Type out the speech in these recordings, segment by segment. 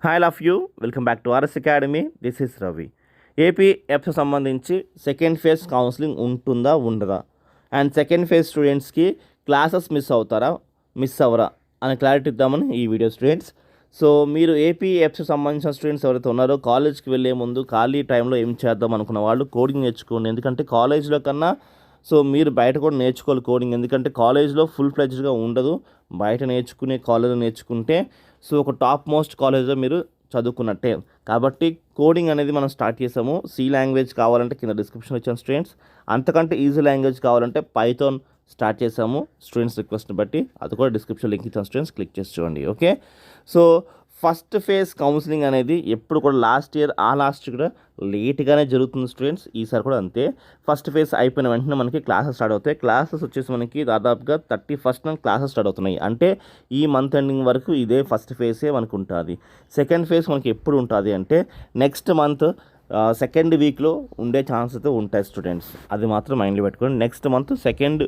Hi love you welcome back to RS academy. This is Ravi. AP ఎఫ్స్ సంబంధించి second phase counselling ఉంటుందా ఉండదా, and second phase స్టూడెంట్స్కి classes miss అవుతారా miss అవ్వరా అని క్లారిటీ ఇద్దామని ఈ వీడియో స్టూడెంట్స్. సో మీరు ఏపీ ఎఫ్స్ సంబంధించిన స్టూడెంట్స్ ఎవరైతే ఉన్నారో కాలేజ్కి వెళ్ళే ముందు ఖాళీ టైంలో ఏం చేద్దాం అనుకున్న వాళ్ళు కోడింగ్ నేర్చుకోండి. ఎందుకంటే కాలేజ్లో కన్నా సో మీరు బయట కూడా నేర్చుకోవాలి కోడింగ్. ఎందుకంటే కాలేజ్లో ఫుల్ ఫ్లెడ్జ్డ్గా ఉండదు, బయట కాలేజ్లో నేర్చుకుంటే సో ఒక టాప్ మోస్ట్ కాలేజ్లో మీరు చదువుకున్నట్టే. కాబట్టి కోడింగ్ అనేది మనం స్టార్ట్ చేసాము. సి లాంగ్వేజ్ కావాలంటే కింద డిస్క్రిప్షన్ ఇచ్చాను స్టూడెంట్స్. అంతకంటే ఈజీ లాంగ్వేజ్ కావాలంటే పైథాన్ స్టార్ట్ చేసాము స్టూడెంట్స్ రిక్వెస్ట్ని బట్టి. అది కూడా డిస్క్రిప్షన్ లింక్ ఇచ్చాను స్టూడెంట్స్, క్లిక్ చేసి చూడండి. Okay, so first phase counselling అనేది ఎప్పుడు కూడా లాస్ట్ కూడా లేట్గానే జరుగుతుంది స్టూడెంట్స్. ఈసారి కూడా అంతే. ఫస్ట్ ఫేజ్ అయిపోయిన వెంటనే మనకి క్లాసెస్ స్టార్ట్ అవుతాయి. క్లాసెస్ వచ్చేసి మనకి దాదాపుగా 31st క్లాసెస్ స్టార్ట్ అవుతున్నాయి. అంటే ఈ మంత్ ఎండింగ్ వరకు ఇదే ఫస్ట్ ఫేజే మనకు ఉంటుంది. సెకండ్ ఫేజ్ మనకి ఎప్పుడు ఉంటుంది అంటే నెక్స్ట్ మంత్ సెకండ్ వీక్లో ఉండే ఛాన్స్ అయితే ఉంటాయి స్టూడెంట్స్. అది మాత్రం మైండ్లో పెట్టుకోండి. నెక్స్ట్ మంత్ సెకండ్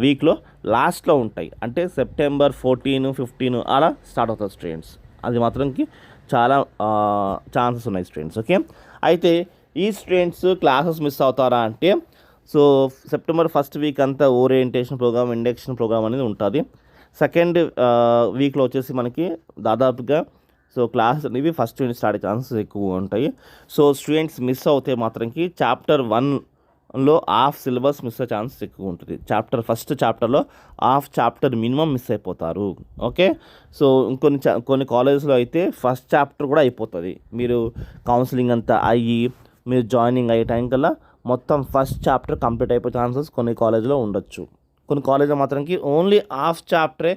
వీక్లో లాస్ట్లో ఉంటాయి. అంటే సెప్టెంబర్ 14, 15 అలా స్టార్ట్ అవుతుంది స్టూడెంట్స్. అది మాత్రంకి చాలా ఛాన్సెస్ ఉన్నాయి స్టూడెంట్స్. ఓకే, అయితే ఈ స్టూడెంట్స్ క్లాసెస్ మిస్ అవుతారా అంటే సో సెప్టెంబర్ ఫస్ట్ వీక్ అంతా ఓరియంటేషన్ ప్రోగ్రామ్, ఇండక్షన్ ప్రోగ్రామ్ అనేది ఉంటుంది. సెకండ్ వీక్లో వచ్చేసి మనకి దాదాపుగా సో క్లాసెస్ అనేవి ఫస్ట్ యూనిట్ స్టార్ట్ అయ్యే ఛాన్సెస్ ఎక్కువ ఉంటాయి. సో స్టూడెంట్స్ మిస్ అవుతే మాత్రంకి చాప్టర్ 1లో హాఫ్ సిలబస్ మిస్ అయ్యే ఛాన్సెస్ ఎక్కువ ఉంటుంది. ఫస్ట్ చాప్టర్లో హాఫ్ చాప్టర్ మినిమం మిస్ అయిపోతారు. ఓకే, సో కొన్ని కాలేజెస్లో అయితే ఫస్ట్ చాప్టర్ కూడా అయిపోతుంది. మీరు కౌన్సిలింగ్ అంతా అయ్యి మీరు జాయినింగ్ అయ్యే టైం కల్లా మొత్తం ఫస్ట్ చాప్టర్ కంప్లీట్ అయిపోయే ఛాన్సెస్ కొన్ని కాలేజ్లో ఉండొచ్చు. కొన్ని కాలేజ్లో మాత్రంకి ఓన్లీ హాఫ్ చాప్టరే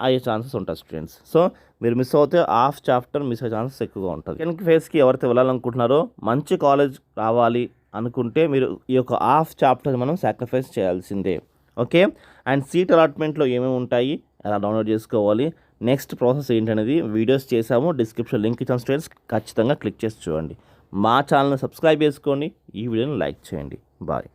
అయ్యే ఛాన్సెస్ ఉంటాయి స్టూడెంట్స్. సో మీరు మిస్ అవుతే హాఫ్ చాప్టర్ మిస్ అయ్యే ఛాన్సెస్ ఎక్కువగా ఉంటుంది. సెకండ్ ఫేజ్కి ఎవరైతే వెళ్ళాలనుకుంటున్నారో మంచి కాలేజ్ రావాలి అనుకుంటే మీరు ఈ యొక్క హాఫ్ చాప్టర్ మనం సాక్రిఫైస్ చేయాల్సిందే. ఓకే, అండ్ సీట్ అలాట్మెంట్లో ఏమేమి ఉంటాయి, ఎలా డౌన్లోడ్ చేసుకోవాలి, నెక్స్ట్ ప్రాసెస్ ఏంటనేది వీడియోస్ చేసాము. డిస్క్రిప్షన్ లింక్ ఇచ్చిన స్టూడెంట్స్ ఖచ్చితంగా క్లిక్ చేసి చూడండి. మా ఛానల్ని సబ్స్క్రైబ్ చేసుకోండి, ఈ వీడియోని లైక్ చేయండి. బాయ్.